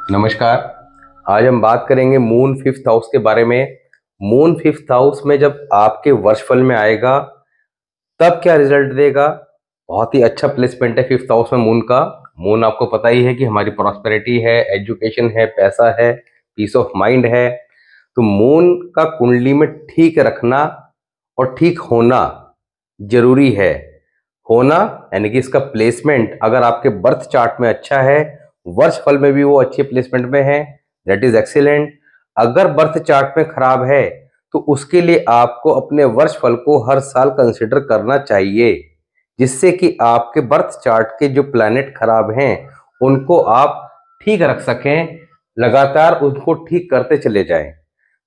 नमस्कार। आज हम बात करेंगे मून फिफ्थ हाउस के बारे में। मून फिफ्थ हाउस में जब आपके वर्षफल में आएगा तब क्या रिजल्ट देगा। बहुत ही अच्छा प्लेसमेंट है फिफ्थ हाउस में मून का। मून आपको पता ही है कि हमारी प्रॉस्पेरिटी है, एजुकेशन है, पैसा है, पीस ऑफ माइंड है। तो मून का कुंडली में ठीक रखना और ठीक होना जरूरी है। होना यानी कि इसका प्लेसमेंट अगर आपके बर्थ चार्ट में अच्छा है, वर्ष फल में भी वो अच्छे प्लेसमेंट में है, दैट इज एक्सीलेंट। अगर बर्थ चार्ट में खराब है तो उसके लिए आपको अपने वर्ष फल को हर साल कंसिडर करना चाहिए, जिससे कि आपके बर्थ चार्ट के जो प्लैनेट खराब हैं उनको आप ठीक रख सकें, लगातार उनको ठीक करते चले जाएं।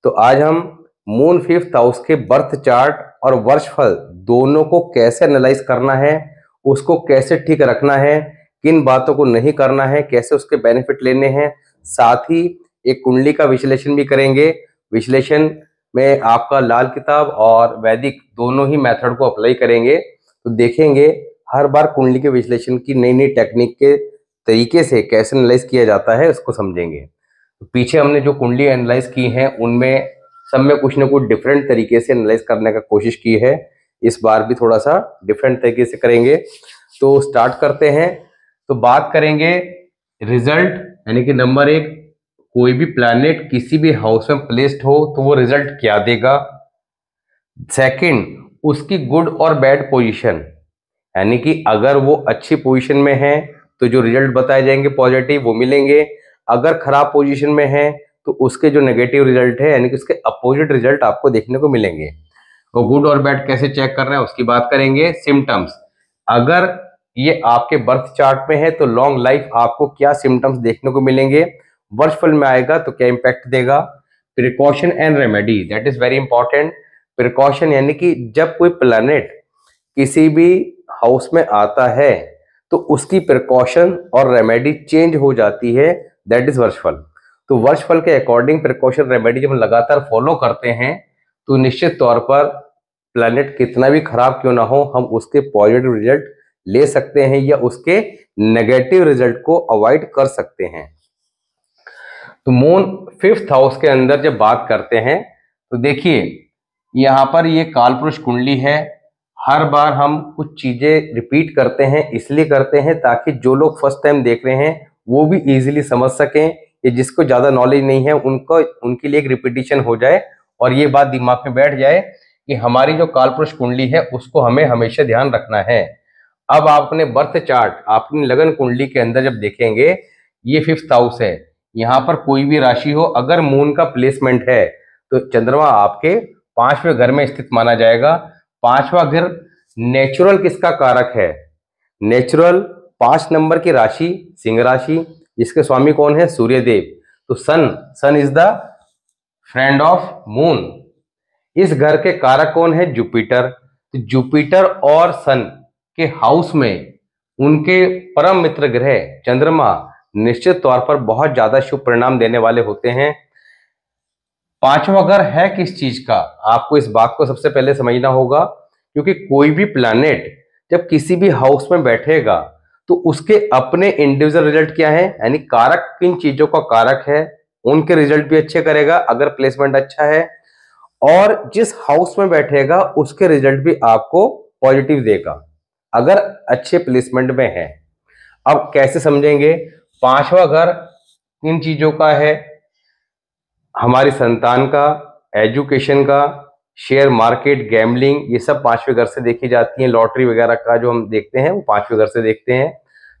तो आज हम मून फिफ्थ हाउस के बर्थ चार्ट और वर्षफल दोनों को कैसे एनालाइज करना है, उसको कैसे ठीक रखना है, किन बातों को नहीं करना है, कैसे उसके बेनिफिट लेने हैं, साथ ही एक कुंडली का विश्लेषण भी करेंगे। विश्लेषण में आपका लाल किताब और वैदिक दोनों ही मेथड को अप्लाई करेंगे। तो देखेंगे हर बार कुंडली के विश्लेषण की नई नई टेक्निक के तरीके से कैसे एनालाइज किया जाता है, उसको समझेंगे। तो पीछे हमने जो कुंडली एनालाइज की हैं उनमें सब में कुछ ना कुछ डिफरेंट तरीके से एनालाइज करने का कोशिश की है। इस बार भी थोड़ा सा डिफरेंट तरीके से करेंगे। तो स्टार्ट करते हैं। तो बात करेंगे रिजल्ट, यानी कि नंबर एक, कोई भी प्लैनेट किसी भी हाउस में प्लेस्ड हो तो वो रिजल्ट क्या देगा। सेकंड, उसकी गुड और बैड पोजीशन, यानी कि अगर वो अच्छी पोजीशन में है तो जो रिजल्ट बताए जाएंगे पॉजिटिव वो मिलेंगे। अगर खराब पोजीशन में है तो उसके जो नेगेटिव रिजल्ट है यानी कि उसके अपोजिट रिजल्ट आपको देखने को मिलेंगे। तो गुड और बैड कैसे चेक करना है उसकी बात करेंगे। सिम्टम्स, अगर ये आपके बर्थ चार्ट में है तो लॉन्ग लाइफ आपको क्या सिम्टम्स देखने को मिलेंगे, वर्षफल में आएगा तो क्या इंपैक्ट देगा। Precaution and remedy, that is very important. Precaution यानी कि जब कोई प्लैनेट किसी भी हाउस में आता है तो उसकी प्रिकॉशन और रेमेडी चेंज हो जाती है, दैट इज वर्षफल। तो वर्षफल के अकॉर्डिंग प्रिकॉशन रेमेडी जब हम लगातार फॉलो करते हैं तो निश्चित तौर पर प्लैनेट कितना भी खराब क्यों ना हो हम उसके पॉजिटिव रिजल्ट ले सकते हैं या उसके नेगेटिव रिजल्ट को अवॉइड कर सकते हैं। तो मून फिफ्थ हाउस के अंदर जब बात करते हैं तो देखिए यहाँ पर ये कालपुरुष कुंडली है। हर बार हम कुछ चीजें रिपीट करते हैं, इसलिए करते हैं ताकि जो लोग फर्स्ट टाइम देख रहे हैं वो भी इजीली समझ सकें, ये जिसको ज्यादा नॉलेज नहीं है उनको उनके लिए एक रिपीटिशन हो जाए और ये बात दिमाग में बैठ जाए कि हमारी जो कालपुरुष कुंडली है उसको हमें हमेशा ध्यान रखना है। अब आप अपने बर्थ चार्ट अपनी लगन कुंडली के अंदर जब देखेंगे, ये फिफ्थ हाउस है, यहाँ पर कोई भी राशि हो अगर मून का प्लेसमेंट है तो चंद्रमा आपके पांचवें घर में स्थित माना जाएगा। पांचवा घर नेचुरल किसका कारक है, नेचुरल 5 नंबर की राशि सिंह राशि, जिसके स्वामी कौन है, सूर्यदेव। तो sun, sun is the friend of moon. इस घर के कारक कौन है, जुपिटर। तो जुपिटर और सन के हाउस में उनके परम मित्र ग्रह चंद्रमा निश्चित तौर पर बहुत ज्यादा शुभ परिणाम देने वाले होते हैं। पांचवा घर है किस चीज का, आपको इस बात को सबसे पहले समझना होगा, क्योंकि कोई भी प्लैनेट जब किसी भी हाउस में बैठेगा तो उसके अपने इंडिविजुअल रिजल्ट क्या है, यानी कारक किन चीजों का कारक है उनके रिजल्ट भी अच्छे करेगा अगर प्लेसमेंट अच्छा है, और जिस हाउस में बैठेगा उसके रिजल्ट भी आपको पॉजिटिव देगा अगर अच्छे प्लेसमेंट में है। अब कैसे समझेंगे, पांचवा घर किन चीजों का है, हमारी संतान का, एजुकेशन का, शेयर मार्केट, गैम्बलिंग, ये सब पांचवें घर से देखी जाती है। लॉटरी वगैरह का जो हम देखते हैं वो पांचवें घर से देखते हैं।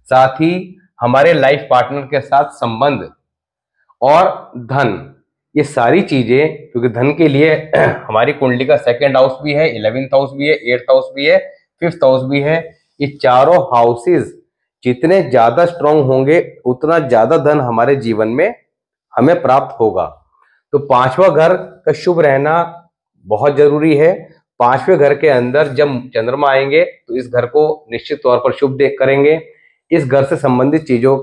साथ ही हमारे लाइफ पार्टनर के साथ संबंध और धन, ये सारी चीजें, क्योंकि धन के लिए हमारी कुंडली का सेकंड हाउस भी है, 11th हाउस भी है, 8th हाउस भी है, 5th हाउस भी है। ये चारों हाउसेस जितने ज्यादा स्ट्रांग होंगे उतना ज्यादा धन हमारे जीवन में हमें प्राप्त होगा। तो पांचवा घर का शुभ रहना बहुत जरूरी है। पांचवें घर के अंदर जब चंद्रमा आएंगे तो इस घर को निश्चित तौर पर शुभ देख करेंगे। इस घर से संबंधित चीजों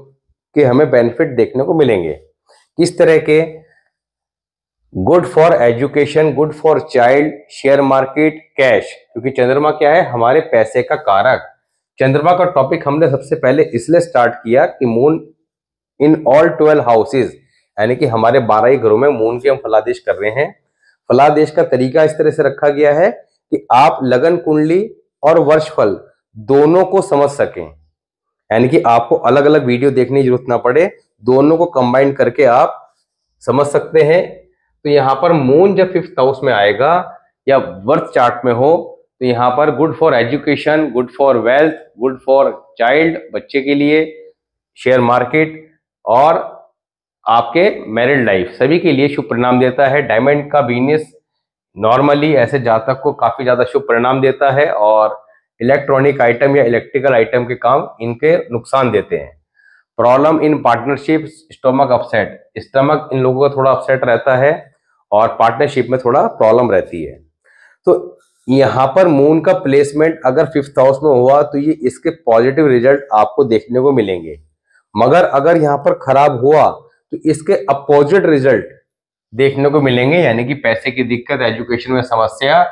के हमें बेनिफिट देखने को मिलेंगे। किस तरह के, good for education, good for child, share market, cash, क्योंकि चंद्रमा क्या है, हमारे पैसे का कारक। चंद्रमा का टॉपिक हमने सबसे पहले इसलिए स्टार्ट किया कि मून इन ऑल 12 हाउसेज, यानी कि हमारे 12 ही घरों में मून के हम फलादेश कर रहे हैं। फलादेश का तरीका इस तरह से रखा गया है कि आप लगन कुंडली और वर्षफल दोनों को समझ सकें, यानी कि आपको अलग अलग वीडियो देखने की जरूरत ना पड़े, दोनों को कंबाइन करके आप समझ सकते हैं। तो यहाँ पर मून जब 5th हाउस में आएगा या बर्थ चार्ट में हो तो यहाँ पर good for education, good for wealth, good for child, बच्चे के लिए, शेयर मार्केट और आपके मैरिड लाइफ, सभी के लिए शुभ परिणाम देता है। डायमंड का बिजनेस नॉर्मली ऐसे जातक को काफी ज्यादा शुभ परिणाम देता है और इलेक्ट्रॉनिक आइटम या इलेक्ट्रिकल आइटम के काम इनके नुकसान देते हैं। Problem in partnership, stomach upset, stomach इन लोगों का थोड़ा अपसेट रहता है और पार्टनरशिप में थोड़ा प्रॉब्लम रहती है। तो यहाँ पर मून का प्लेसमेंट अगर 5th हाउस में हुआ तो ये इसके पॉजिटिव रिजल्ट आपको देखने को मिलेंगे, मगर अगर यहाँ पर खराब हुआ तो इसके अपोजिट रिजल्ट देखने को मिलेंगे, यानी कि पैसे की दिक्कत, एजुकेशन में समस्या,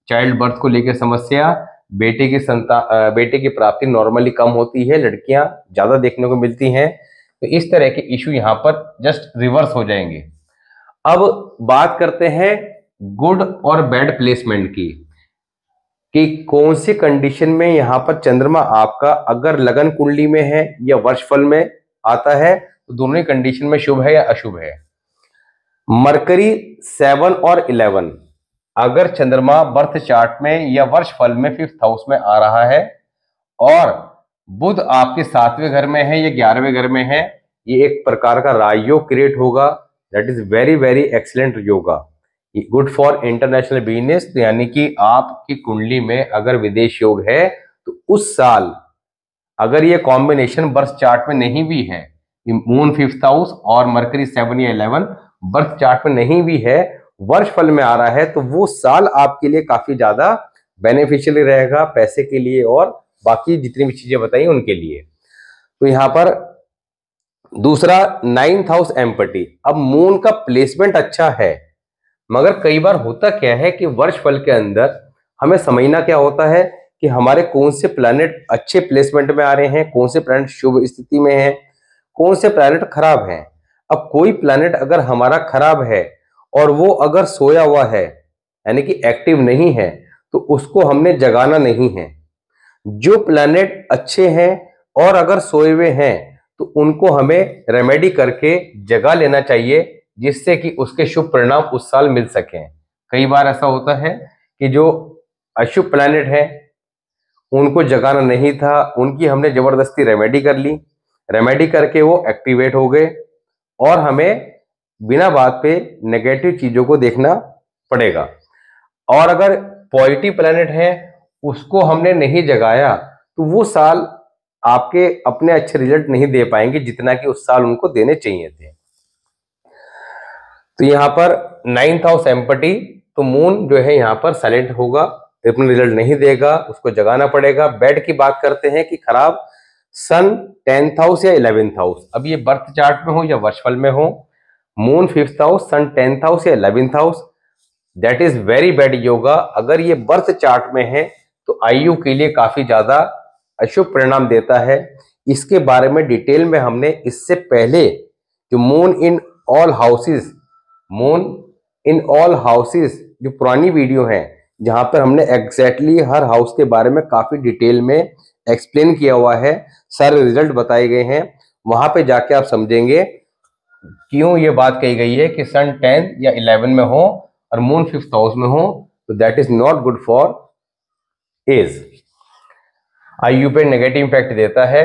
चाइल्ड बर्थ को लेकर समस्या, बेटे की प्राप्ति नॉर्मली कम होती है, लड़कियां ज्यादा देखने को मिलती हैं। तो इस तरह के इशू यहाँ पर जस्ट रिवर्स हो जाएंगे। अब बात करते हैं गुड और बैड प्लेसमेंट की, कि कौन सी कंडीशन में यहाँ पर चंद्रमा आपका अगर लगन कुंडली में है या वर्षफल में आता है तो दोनों ही कंडीशन में शुभ है या अशुभ है। मरकरी 7 और 11 अगर चंद्रमा बर्थ चार्ट में या वर्षफल में 5th हाउस में आ रहा है और बुध आपके 7वें घर में है या 11वें घर में है, ये एक प्रकार का राजयोग क्रिएट होगा। That is very very excellent yoga, good for international business. यानी कि आपकी कुंडली में अगर विदेश योग है तो उस साल अगर ये कॉम्बिनेशन बर्थ चार्ट में नहीं भी है, मून 5th हाउस और मरकरी 7 या 11 बर्थ चार्ट में नहीं भी है, वर्षफल में आ रहा है, तो वो साल आपके लिए काफी ज्यादा बेनिफिशियली रहेगा पैसे के लिए और बाकी जितनी भी चीजें बताई उनके लिए। तो यहाँ पर दूसरा 9th हाउस एम्पटी। अब मून का प्लेसमेंट अच्छा है, मगर कई बार होता क्या है कि वर्षफल के अंदर हमें समझना क्या होता है कि हमारे कौन से प्लैनेट अच्छे प्लेसमेंट में आ रहे हैं, कौन से प्लैनेट शुभ स्थिति में है, कौन से प्लैनेट खराब हैं। अब कोई प्लैनेट अगर हमारा खराब है और वो अगर सोया हुआ है यानी कि एक्टिव नहीं है तो उसको हमने जगाना नहीं है। जो प्लैनेट अच्छे हैं और अगर सोए हुए हैं तो उनको हमें रेमेडी करके जगा लेना चाहिए, जिससे कि उसके शुभ परिणाम उस साल मिल सकें। कई बार ऐसा होता है कि जो अशुभ प्लैनेट है उनको जगाना नहीं था, उनकी हमने जबरदस्ती रेमेडी कर ली, रेमेडी करके वो एक्टिवेट हो गए और हमें बिना बात पे नेगेटिव चीजों को देखना पड़ेगा। और अगर पॉजिटिव प्लैनेट है उसको हमने नहीं जगाया तो वो साल आपके अपने अच्छे रिजल्ट नहीं दे पाएंगे जितना कि उस साल उनको देने चाहिए थे। तो यहाँ पर 9th हाउस एम्पटी, तो मून जो है यहाँ पर साइलेंट होगा, अपना रिजल्ट नहीं देगा, उसको जगाना पड़ेगा। बेड की बात करते हैं कि खराब सन 10th हाउस या 11th हाउस, अब ये बर्थ चार्ट में हो या वर्षफल में हो, मून 5th हाउस, सन 10th हाउस या 11th house, that is very bad yoga. अगर ये बर्थ चार्ट में है तो आयु के लिए काफी ज्यादा अशुभ परिणाम देता है। इसके बारे में डिटेल में हमने इससे पहले जो moon in all houses, moon in all houses जो पुरानी वीडियो है जहां पर हमने एग्जैक्टली हर हाउस के बारे में काफी डिटेल में एक्सप्लेन किया हुआ है, सारे रिजल्ट बताए गए हैं, वहां पे जाके आप समझेंगे क्यों ये बात कही गई है कि सन 10 या 11 में हो और मून 5th हाउस में हो तो that is not good for age. आयु पे नेगेटिव इम्पैक्ट देता है।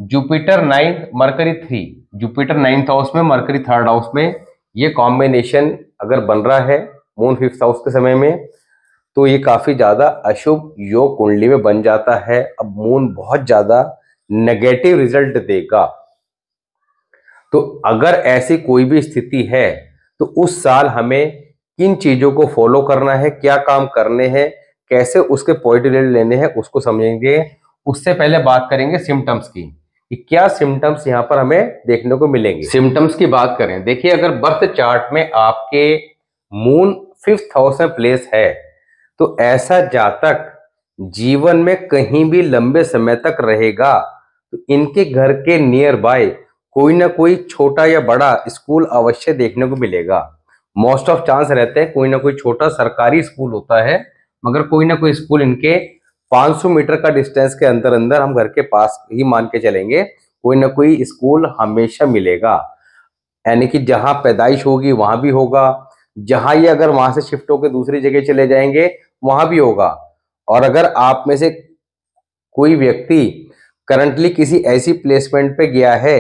Jupiter 9th, Mercury 3, Jupiter 9th house में, मरकरी 3rd हाउस में, ये कॉम्बिनेशन अगर बन रहा है मून 5th हाउस के समय में तो ये काफी ज्यादा अशुभ योग कुंडली में बन जाता है। अब मून बहुत ज्यादा नेगेटिव रिजल्ट देगा। तो अगर ऐसी कोई भी स्थिति है तो उस साल हमें किन चीजों को फॉलो करना है, क्या काम करने हैं, कैसे उसके पॉजिटिव रिजल्ट लेने हैं, उसको समझेंगे। उससे पहले बात करेंगे सिम्टम्स की कि क्या सिम्टम्स यहाँ पर हमें देखने को मिलेंगे। सिम्टम्स की बात करें, देखिए अगर बर्थ चार्ट में आपके मून 5th हाउस में प्लेस है तो ऐसा जातक जीवन में कहीं भी लंबे समय तक रहेगा। तो इनके घर के नियर बाय कोई ना कोई छोटा या बड़ा स्कूल अवश्य देखने को मिलेगा। मोस्ट ऑफ चांस रहते हैं कोई ना कोई छोटा सरकारी स्कूल होता है, मगर कोई ना कोई स्कूल इनके 500 मीटर का डिस्टेंस के अंदर अंदर, हम घर के पास ही मान के चलेंगे, कोई ना कोई स्कूल हमेशा मिलेगा। यानी कि जहां पैदाइश होगी वहां भी होगा, जहां ये अगर वहां से शिफ्ट होकर दूसरी जगह चले जाएंगे वहां भी होगा। और अगर आप में से कोई व्यक्ति करंटली किसी ऐसी प्लेसमेंट पे गया है,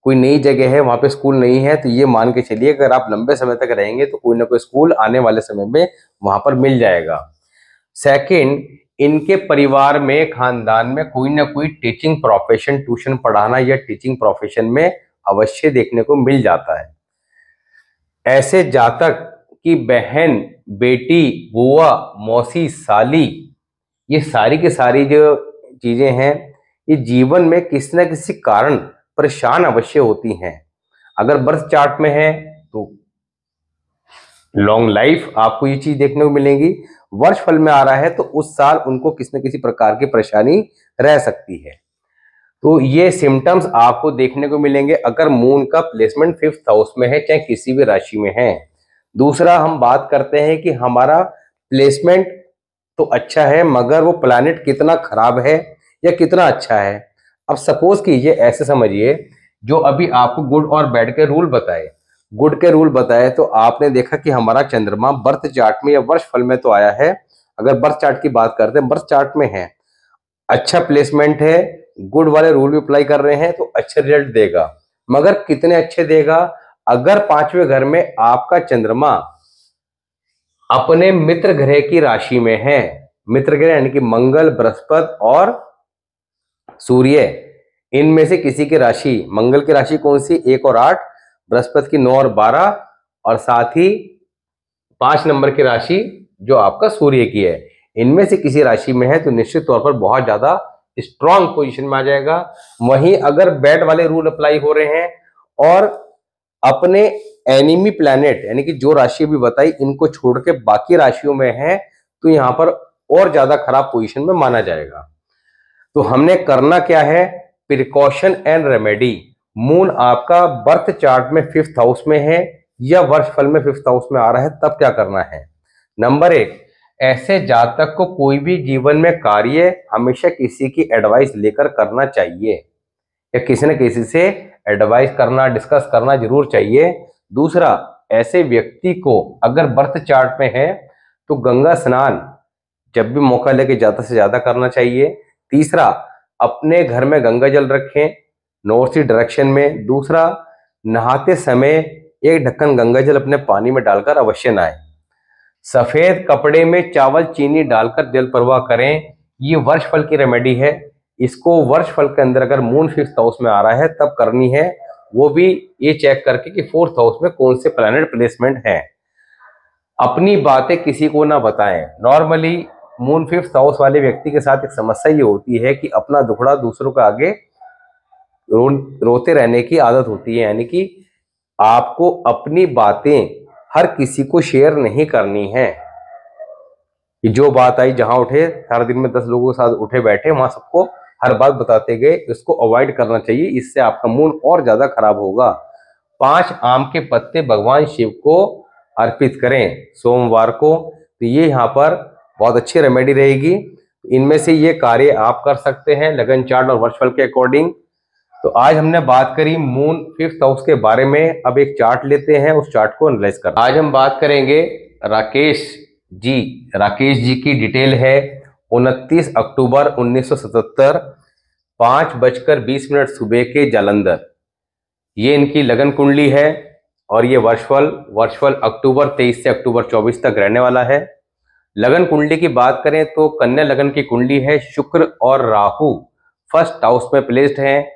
कोई नई जगह है वहां पे स्कूल नहीं है, तो ये मान के चलिए अगर आप लंबे समय तक रहेंगे तो कोई ना कोई स्कूल आने वाले समय में वहां पर मिल जाएगा। सेकंड, इनके परिवार में, खानदान में कोई ना कोई टीचिंग प्रोफेशन, ट्यूशन पढ़ाना या टीचिंग प्रोफेशन में अवश्य देखने को मिल जाता है। ऐसे जातक की बहन, बेटी, बुआ, मौसी, साली, ये सारी की सारी जो चीजें हैं, ये जीवन में किसी न किसी कारण परेशान अवश्य होती हैं। अगर बर्थ चार्ट में है तो लॉन्ग लाइफ आपको ये चीज देखने को मिलेगी। वर्ष फल में आ रहा है तो उस साल उनको किसी न किसी प्रकार की परेशानी रह सकती है। तो ये सिम्टम्स आपको देखने को मिलेंगे अगर मून का प्लेसमेंट 5th हाउस में है, चाहे किसी भी राशि में है। दूसरा, हम बात करते हैं कि हमारा प्लेसमेंट तो अच्छा है मगर वो प्लैनेट कितना खराब है या कितना अच्छा है। अब सपोज कीजिए, ऐसे समझिए, जो अभी आपको गुड और बैड के रूल बताए, गुड के रूल बताए तो आपने देखा कि हमारा चंद्रमा बर्थ चार्ट में या वर्ष फल में तो आया है। अगर बर्थ चार्ट की बात करते हैं, बर्थ चार्ट में है, अच्छा प्लेसमेंट है, गुड वाले रूल भी अप्लाई कर रहे हैं तो अच्छे रिजल्ट देगा। मगर कितने अच्छे देगा? अगर 5वें घर में आपका चंद्रमा अपने मित्र ग्रह की राशि में है, मित्र ग्रह यानी कि मंगल, बृहस्पति और सूर्य, इनमें से किसी की राशि, मंगल की राशि कौन सी? 1 और 8, बृहस्पति की 9 और 12, और साथ ही 5 नंबर की राशि जो आपका सूर्य की है, इनमें से किसी राशि में है तो निश्चित तौर पर बहुत ज्यादा स्ट्रांग पोजीशन में आ जाएगा। वहीं अगर बैड वाले रूल अप्लाई हो रहे हैं और अपने एनिमी प्लैनेट यानी कि जो राशि भी बताई इनको छोड़ के बाकी राशियों में है तो यहां पर और ज्यादा खराब पोजीशन में माना जाएगा। तो हमने करना क्या है? Precaution and remedy. मून आपका बर्थ चार्ट में 5th हाउस में है या वर्ष फल में 5th हाउस में आ रहा है, तब क्या करना है? नंबर 1, ऐसे जातक को कोई भी जीवन में कार्य हमेशा किसी की एडवाइस लेकर करना चाहिए, या किसी न किसी से एडवाइस करना, डिस्कस करना जरूर चाहिए। दूसरा, ऐसे व्यक्ति को अगर बर्थ चार्ट में है तो गंगा स्नान जब भी मौका लेके ज्यादा से ज्यादा करना चाहिए। तीसरा, अपने घर में गंगा जल रखें नॉर्थ ईस्ट डायरेक्शन में। दूसरा, नहाते समय एक ढक्कन गंगा जल अपने पानी में डालकर अवश्य नहाएं। सफेद कपड़े में चावल चीनी डालकर जल प्रवाह करें। ये वर्ष फल की रेमेडी है। इसको वर्ष फल के अंदर अगर मून 5th हाउस में आ रहा है तब करनी है, वो भी ये चेक करके कि 4th हाउस में कौन से प्लैनेट प्लेसमेंट है। अपनी बातें किसी को ना बताएं। नॉर्मली मून 5th हाउस वाले व्यक्ति के साथ एक समस्या ये होती है कि अपना दुखड़ा दूसरों के आगे रोते रहने की आदत होती है, यानी कि आपको अपनी बातें हर किसी को शेयर नहीं करनी है। कि जो बात आई जहां उठे, सारा दिन में 10 लोगों के साथ उठे बैठे वहां सबको हर बात बताते गए, इसको अवॉइड करना चाहिए। इससे आपका मूड और ज्यादा खराब होगा। 5 आम के पत्ते भगवान शिव को अर्पित करें सोमवार को, तो ये यहाँ पर बहुत अच्छी रेमेडी रहेगी। इनमें से ये कार्य आप कर सकते हैं लगन चार्ट और वर्चुअल के अकॉर्डिंग। तो आज हमने बात करी मून 5th हाउस के बारे में। अब एक चार्ट लेते हैं, उस चार्ट को एनालाइज करते हैं। आज हम बात करेंगे राकेश जी की डिटेल है 29 अक्टूबर 1977, 5:20 सुबह के जालंधर। ये इनकी लगन कुंडली है और ये वर्षफल अक्टूबर 23 से अक्टूबर 24 तक रहने वाला है। लगन कुंडली की बात करें तो कन्या लगन की कुंडली है। शुक्र और राहु 1st हाउस में प्लेस्ड हैं,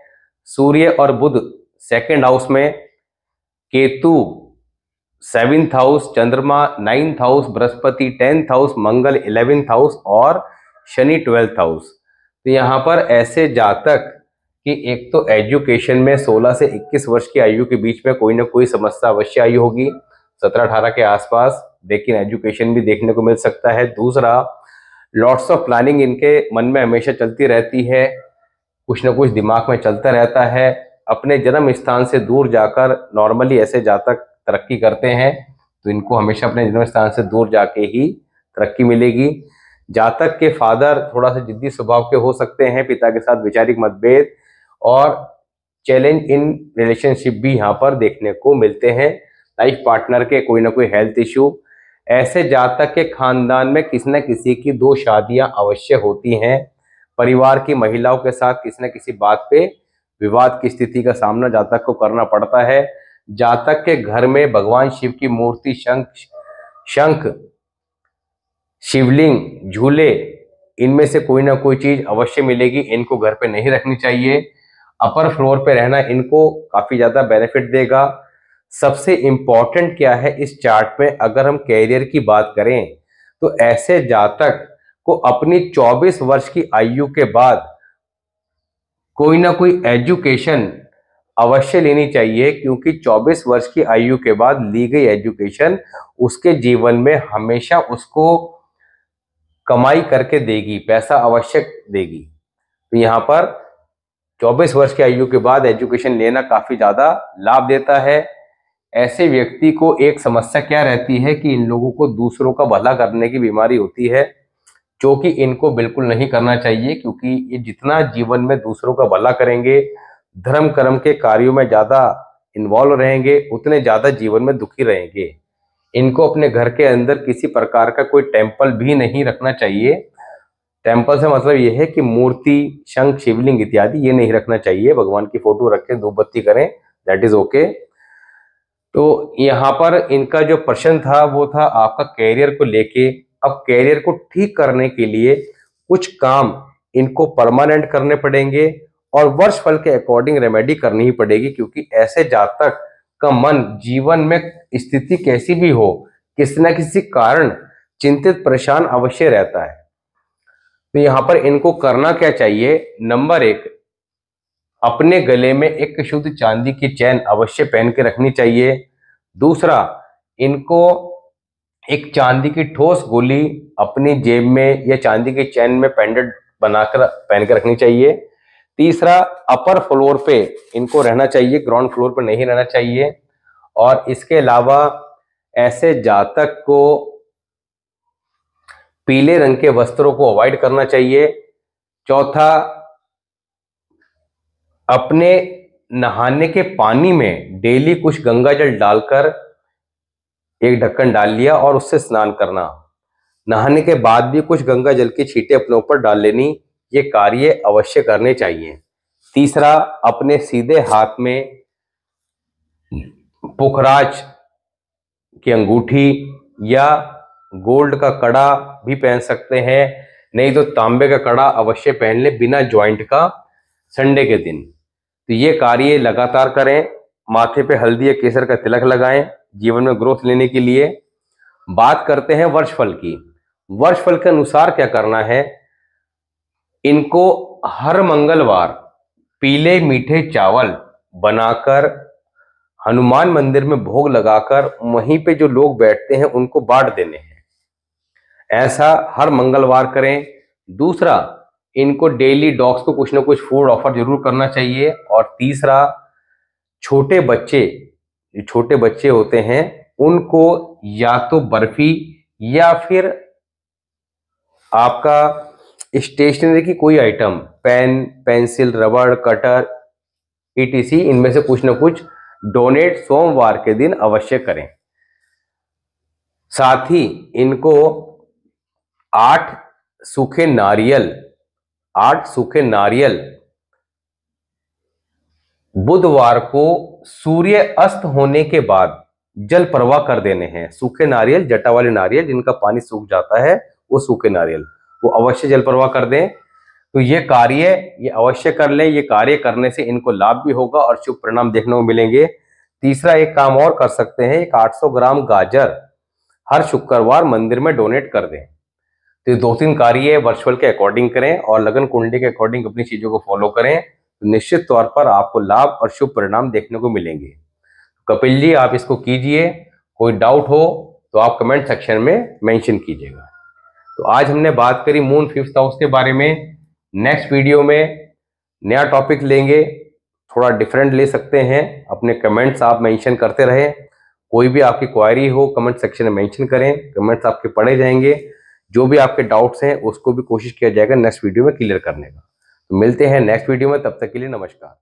सूर्य और बुध 2nd हाउस में, Ketu 7th house, Chandrama 9th house, Brihaspati 10th house, Mangal 11th house और शनि 12th हाउस। तो यहाँ पर ऐसे जातक कि एक तो एजुकेशन में 16 से 21 वर्ष की आयु के बीच में कोई ना कोई समस्या अवश्य आई होगी, 17-18 के आसपास, लेकिन एजुकेशन भी देखने को मिल सकता है। दूसरा, लॉट्स ऑफ प्लानिंग इनके मन में हमेशा चलती रहती है। कुछ ना कुछ दिमाग में चलता रहता है, अपने जन्म स्थान से दूर जाकर नॉर्मली ऐसे जातक तरक्की करते हैं, तो इनको हमेशा अपने जन्म स्थान से दूर जाके ही तरक्की मिलेगी। जातक के फादर थोड़ा सा जिद्दी स्वभाव के हो सकते हैं, पिता के साथ वैचारिक मतभेद और चैलेंज इन रिलेशनशिप भी यहाँ पर देखने को मिलते हैं। लाइफ पार्टनर के कोई ना कोई हेल्थ इश्यू, ऐसे जातक के खानदान में किसी न किसी की 2 शादियां अवश्य होती हैं। परिवार की महिलाओं के साथ किसी न किसी बात पे विवाद की स्थिति का सामना जातक को करना पड़ता है। जातक के घर में भगवान शिव की मूर्ति, शंख, शिवलिंग, झूले, इनमें से कोई ना कोई चीज अवश्य मिलेगी। इनको घर पे नहीं रखनी चाहिए। अपर फ्लोर पे रहना इनको काफी ज्यादा बेनिफिट देगा। सबसे इंपॉर्टेंट क्या है इस चार्ट में, अगर हम कैरियर की बात करें तो ऐसे जातक को अपनी 24 वर्ष की आयु के बाद कोई ना कोई एजुकेशन अवश्य लेनी चाहिए, क्योंकि 24 वर्ष की आयु के बाद ली गई एजुकेशन उसके जीवन में हमेशा उसको कमाई करके देगी, पैसा अवश्य देगी। तो यहाँ पर 24 वर्ष की आयु के बाद एजुकेशन लेना काफी ज्यादा लाभ देता है। ऐसे व्यक्ति को एक समस्या क्या रहती है कि इन लोगों को दूसरों का भला करने की बीमारी होती है, जो कि इनको बिल्कुल नहीं करना चाहिए, क्योंकि ये जितना जीवन में दूसरों का भला करेंगे, धर्म कर्म के कार्यों में ज्यादा इन्वॉल्व रहेंगे, उतने ज्यादा जीवन में दुखी रहेंगे। इनको अपने घर के अंदर किसी प्रकार का कोई टेम्पल भी नहीं रखना चाहिए। टेम्पल से मतलब यह है कि मूर्ति, शंख, शिवलिंग इत्यादि ये नहीं रखना चाहिए। भगवान की फोटो रखें, धूप बत्ती करें, दैट इज ओके। तो यहाँ पर इनका जो प्रश्न था वो था आपका कैरियर को लेके। अब कैरियर को ठीक करने के लिए कुछ काम इनको परमानेंट करने पड़ेंगे और वर्षफल के अकॉर्डिंग रेमेडी करनी ही पड़ेगी, क्योंकि ऐसे जातक का मन जीवन में स्थिति कैसी भी हो, किसी न किसी कारण चिंतित परेशान अवश्य रहता है। तो यहाँ पर इनको करना क्या चाहिए? नंबर 1, अपने गले में एक शुद्ध चांदी की चैन अवश्य पहन के रखनी चाहिए। दूसरा, इनको एक चांदी की ठोस गोली अपनी जेब में या चांदी की चैन में पेंडेंट बनाकर पहन के रखनी चाहिए। तीसरा, अपर फ्लोर पे इनको रहना चाहिए, ग्राउंड फ्लोर पे नहीं रहना चाहिए। और इसके अलावा ऐसे जातक को पीले रंग के वस्त्रों को अवॉइड करना चाहिए। चौथा, अपने नहाने के पानी में डेली कुछ गंगा जल डालकर एक ढक्कन डाल लिया और उससे स्नान करना। नहाने के बाद भी कुछ गंगा जल की छींटे अपने ऊपर डाल लेनी, ये कार्य अवश्य करने चाहिए। तीसरा, अपने सीधे हाथ में पुखराज की अंगूठी या गोल्ड का कड़ा भी पहन सकते हैं, नहीं तो तांबे का कड़ा अवश्य पहन ले बिना ज्वाइंट का, संडे के दिन। तो ये कार्य लगातार करें। माथे पे हल्दी या केसर का तिलक लगाएं जीवन में ग्रोथ लेने के लिए। बात करते हैं वर्षफल की। वर्षफल के अनुसार क्या करना है? इनको हर मंगलवार पीले मीठे चावल बनाकर हनुमान मंदिर में भोग लगाकर वहीं पे जो लोग बैठते हैं उनको बांट देने हैं। ऐसा हर मंगलवार करें। दूसरा, इनको डेली डॉग्स को कुछ ना कुछ फूड ऑफर जरूर करना चाहिए। और तीसरा, छोटे बच्चे होते हैं उनको या तो बर्फी या फिर आपका स्टेशनरी की कोई आइटम, पेन, पेंसिल, रबड़, कटर, ईटीसी, इनमें से कुछ ना कुछ डोनेट सोमवार के दिन अवश्य करें। साथ ही इनको 8 सूखे नारियल बुधवार को सूर्य अस्त होने के बाद जल प्रवाह कर देने हैं। सूखे नारियल, जटा वाले नारियल जिनका पानी सूख जाता है, वो सूखे नारियल वो अवश्य जल प्रवाह कर दें। तो ये कार्य ये अवश्य कर लें। ये कार्य करने से इनको लाभ भी होगा और शुभ परिणाम देखने को मिलेंगे। तीसरा, एक काम और कर सकते हैं, एक 800 ग्राम गाजर हर शुक्रवार मंदिर में डोनेट कर दें। तो ये 2-3 कार्य वर्चुअल के अकॉर्डिंग करें और लगन कुंडली के अकॉर्डिंग अपनी चीजों को फॉलो करें, तो निश्चित तौर पर आपको लाभ और शुभ परिणाम देखने को मिलेंगे। कपिल जी, आप इसको कीजिए। कोई डाउट हो तो आप कमेंट सेक्शन में मेंशन कीजिएगा। तो आज हमने बात करी मून 5th हाउस के बारे में। नेक्स्ट वीडियो में नया टॉपिक लेंगे, थोड़ा डिफरेंट ले सकते हैं। अपने कमेंट्स आप मेंशन करते रहें। कोई भी आपकी क्वायरी हो कमेंट सेक्शन में मेंशन करें, कमेंट्स आपके पढ़े जाएंगे। जो भी आपके डाउट्स हैं उसको भी कोशिश किया जाएगा नेक्स्ट वीडियो में क्लियर करने का। तो मिलते हैं नेक्स्ट वीडियो में, तब तक के लिए नमस्कार।